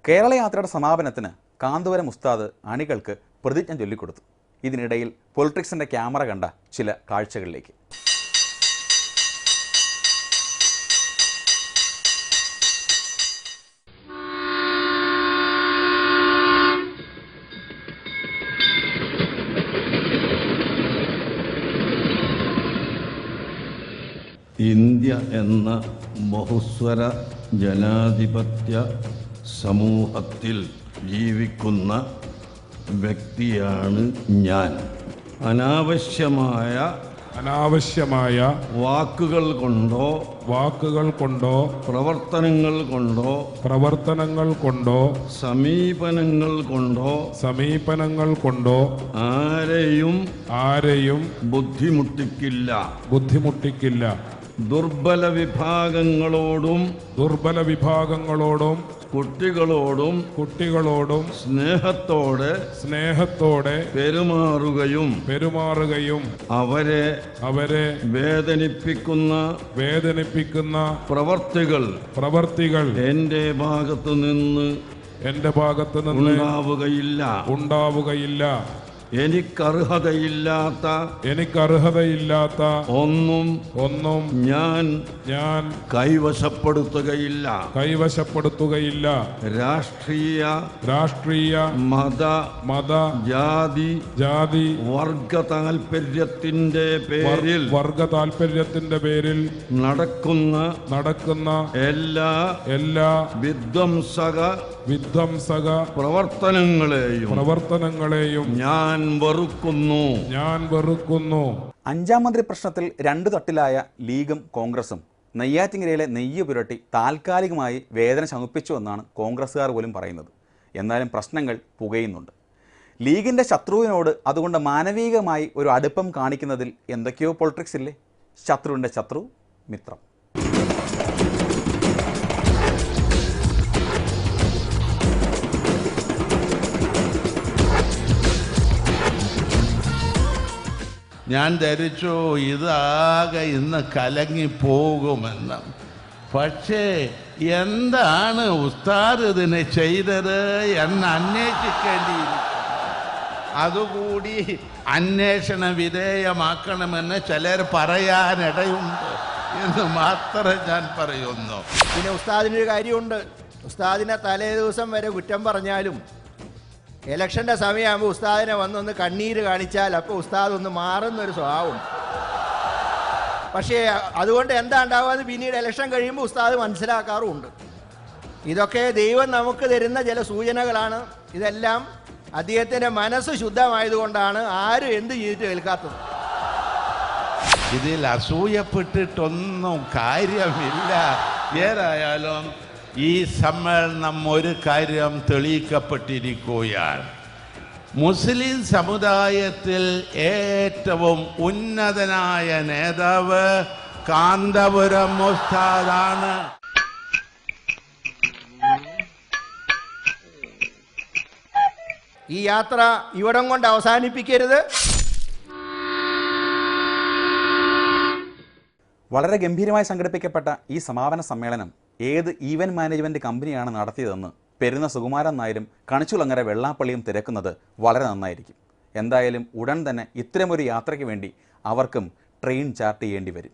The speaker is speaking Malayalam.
കേരളയാത്രയുടെ സമാപനത്തിന് കാന്തപുരം ഉസ്താദ് അണികൾക്ക് പ്രതിജ്ഞ ചൊല്ലിക്കൊടുത്തു. ഇതിനിടയിൽ പൊളിറ്റിക്സിൻ്റെ ക്യാമറ കണ്ട ചില കാഴ്ചകളിലേക്ക്. ഇന്ത്യ എന്ന ബഹുസ്വര ജനാധിപത്യ സമൂഹത്തിൽ ജീവിക്കുന്ന വ്യക്തിയാണ് ഞാൻ. അനാവശ്യമായ വാക്കുകൾ കൊണ്ടോ പ്രവർത്തനങ്ങൾ കൊണ്ടോ സമീപനങ്ങൾ കൊണ്ടോ ആരെയും ബുദ്ധിമുട്ടിക്കില്ല. ദുർബല വിഭാഗങ്ങളോടും കുട്ടികളോടും സ്നേഹത്തോടെ പെരുമാറുകയും അവരെ വേദനിപ്പിക്കുന്ന പ്രവർത്തികൾ എന്റെ ഭാഗത്തു നിന്ന് ഉണ്ടാവുകയില്ല. എനിക്കർഹതയില്ലാത്ത ഒന്നും ഞാൻ കൈവശപ്പെടുത്തുകയില്ല. രാഷ്ട്രീയ മത ജാതി വർഗ താൽപര്യത്തിന്റെ പേരിൽ നടക്കുന്ന എല്ലാ വിധ്വംസക പ്രവർത്തനങ്ങളെയും ഞാൻ വെറുക്കുന്നു. അഞ്ചാം മന്ത്രി പ്രശ്നത്തിൽ രണ്ടു തട്ടിലായ ലീഗും കോൺഗ്രസും നെയ്യാറ്റിൻകരയിലെ നെയ്യ് പുരട്ടി താൽക്കാലികമായി വേദന ശമിപ്പിച്ചുവെന്നാണ് കോൺഗ്രസ്സുകാർ പോലും പറയുന്നത്. എന്നാലും പ്രശ്നങ്ങൾ പുകയുന്നുണ്ട്. ലീഗിൻ്റെ ശത്രുവിനോട് അതുകൊണ്ട് മാനവികമായി ഒരു അടുപ്പം കാണിക്കുന്നതിൽ എന്തൊക്കെയോ പൊളിറ്റിക്സ് ഇല്ലേ? ശത്രുവിൻ്റെ ശത്രു മിത്രം. ഞാൻ ധരിച്ചു ഇതാകെ ഇന്ന് കലങ്ങിപ്പോകുമെന്ന്. പക്ഷേ എന്താണ് ഉസ്താദ് ഇതിനെ ചെയ്തത് എന്ന് അന്വേഷിക്കേണ്ടിയിരിക്കും. അതുകൂടി അന്വേഷണ വിധേയമാക്കണമെന്ന് ചിലർ പറയാനിടയുണ്ട് എന്ന് മാത്രമേ ഞാൻ പറയുന്നു. പിന്നെ ഉസ്താദിനൊരു കാര്യമുണ്ട്. ഉസ്താദിനെ തലേ ദിവസം വരെ കുറ്റം പറഞ്ഞാലും ഇലക്ഷൻ്റെ സമയമാകുമ്പോൾ ഉസ്താദിനെ വന്നൊന്ന് കണ്ണീര് കാണിച്ചാൽ അപ്പോൾ ഉസ്താദ് ഒന്ന് മാറുന്നൊരു സ്വഭാവം. പക്ഷേ അതുകൊണ്ട് എന്താ ഉണ്ടാവുക പിന്നീട് ഇലക്ഷൻ കഴിയുമ്പോൾ ഉസ്താദ് മനസ്സിലാക്കാറുമുണ്ട്. ഇതൊക്കെ ദൈവം നമുക്ക് തരുന്ന ചില സൂചനകളാണ്. ഇതെല്ലാം അദ്ദേഹത്തിൻ്റെ മനസ്സ് ശുദ്ധമായതുകൊണ്ടാണ് ആരും എന്ത് ചെയ്തിട്ട് കേൾക്കാത്തത്. ഇതിൽ അസൂയപ്പെട്ടിട്ടൊന്നും കാര്യമില്ല. ഏതായാലും ഈ സമ്മേളനം ഒരു കാര്യം തെളിയിക്കപ്പെട്ടിരിക്കുകയാണ്. മുസ്ലിം സമുദായത്തിൽ ഏറ്റവും ഉന്നതനായ നേതാവ് കാന്തപുരം ഉസ്താദാണ്. ഈ യാത്ര ഇവിടം കൊണ്ട് അവസാനിപ്പിക്കരുത്. വളരെ ഗംഭീരമായി സംഘടിപ്പിക്കപ്പെട്ട ഈ സമാപന സമ്മേളനം ഏത് ഈവൻറ്റ് മാനേജ്മെൻറ്റ് കമ്പനിയാണ് നടത്തിയതെന്ന് പെരുന്ന സുകുമാരൻ നായരും കണിച്ചുളങ്ങര വെള്ളാപ്പള്ളിയും തിരക്കുന്നത് വളരെ നന്നായിരിക്കും. എന്തായാലും ഉടൻ തന്നെ ഇത്തരമൊരു യാത്രയ്ക്ക് വേണ്ടി അവർക്കും ട്രെയിൻ ചാർട്ട് ചെയ്യേണ്ടി വരും.